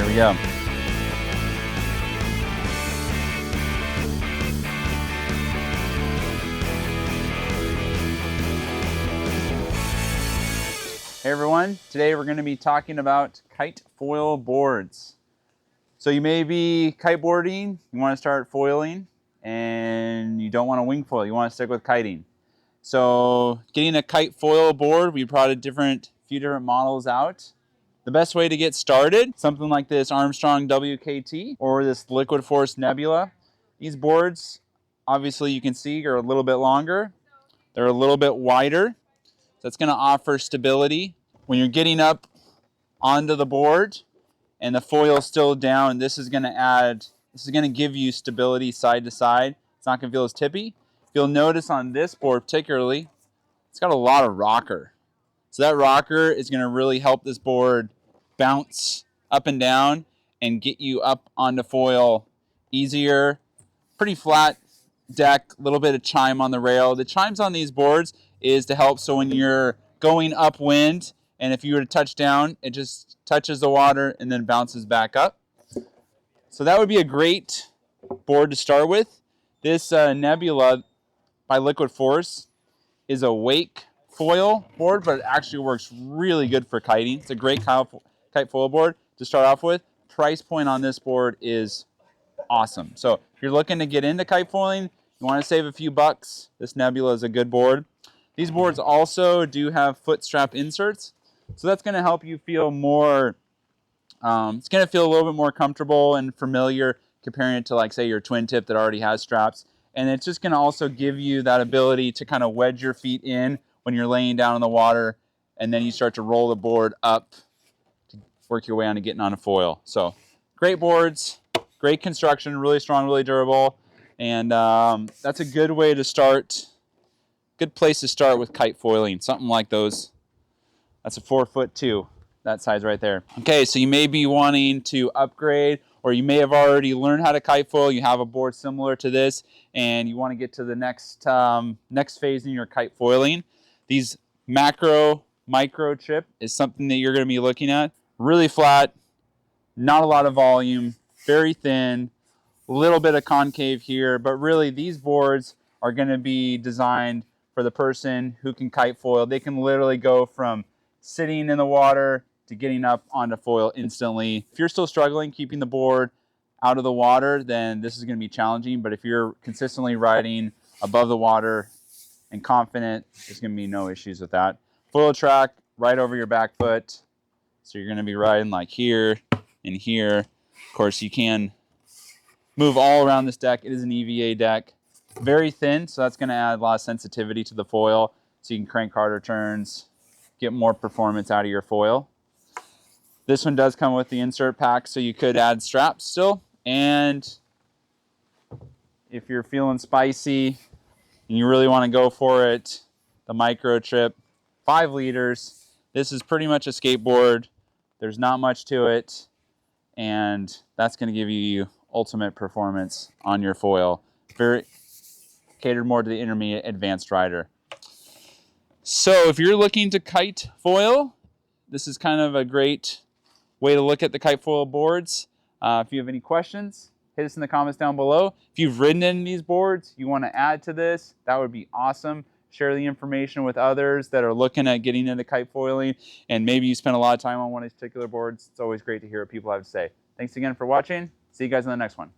Here we go. Hey everyone, today we're going to be talking about kite foil boards. So you may be kiteboarding, you want to start foiling, and you don't want to wing foil, you want to stick with kiting. So getting a kite foil board, we brought a few different models out. The best way to get started, something like this Armstrong WKT or this Liquid Force Nebula. These boards, obviously you can see, are a little bit longer. They're a little bit wider. That's going to offer stability. When you're getting up onto the board and the foil's still down, this is going to give you stability side to side. It's not going to feel as tippy. You'll notice on this board particularly, it's got a lot of rocker. So that rocker is going to really help this board bounce up and down and get you up onto foil easier. Pretty flat deck, a little bit of chime on the rail. The chimes on these boards is to help so when you're going upwind and if you were to touch down, it just touches the water and then bounces back up. So that would be a great board to start with. This Nebula by Liquid Force is a wake foil board, but it actually works really good for kiting. It's a great kite foil board to start off with. Price point on this board is awesome. So if you're looking to get into kite foiling, you want to save a few bucks, this Nebula is a good board. These boards also do have foot strap inserts, so that's going to help you feel more, it's going to feel a little bit more comfortable and familiar comparing it to, like, say, your twin tip that already has straps. And it's just going to also give you that ability to kind of wedge your feet in when you're laying down in the water, and then you start to roll the board up to work your way onto getting on a foil. So great boards, great construction, really strong, really durable, and that's a good way to start. Good place to start with kite foiling, something like those. That's a 4'2", that size right there. Okay, so you may be wanting to upgrade, or you may have already learned how to kite foil. You have a board similar to this, and you want to get to the next phase in your kite foiling. These micro chip is something that you're going to be looking at. Really flat, not a lot of volume, very thin, a little bit of concave here, but really these boards are going to be designed for the person who can kite foil. They can literally go from sitting in the water to getting up onto foil instantly. If you're still struggling keeping the board out of the water, then this is going to be challenging. But if you're consistently riding above the water and confident, there's going to be no issues with that. Foil track right over your back foot. So you're going to be riding like here and here. Of course, you can move all around this deck. It is an EVA deck. Very thin, so that's going to add a lot of sensitivity to the foil. So you can crank harder turns, get more performance out of your foil. This one does come with the insert pack, so you could add straps still. And if you're feeling spicy and you really want to go for it, the microtrip, 5 liters. This is pretty much a skateboard. There's not much to it, and that's going to give you ultimate performance on your foil. Very catered more to the intermediate advanced rider. So if you're looking to kite foil, this is kind of a great way to look at the kite foil boards. If you have any questions, hit us in the comments down below. If you've ridden in these boards, you want to add to this, that would be awesome. Share the information with others that are looking at getting into kite foiling, and maybe you spend a lot of time on one of these particular boards. It's always great to hear what people have to say. Thanks again for watching. See you guys in the next one.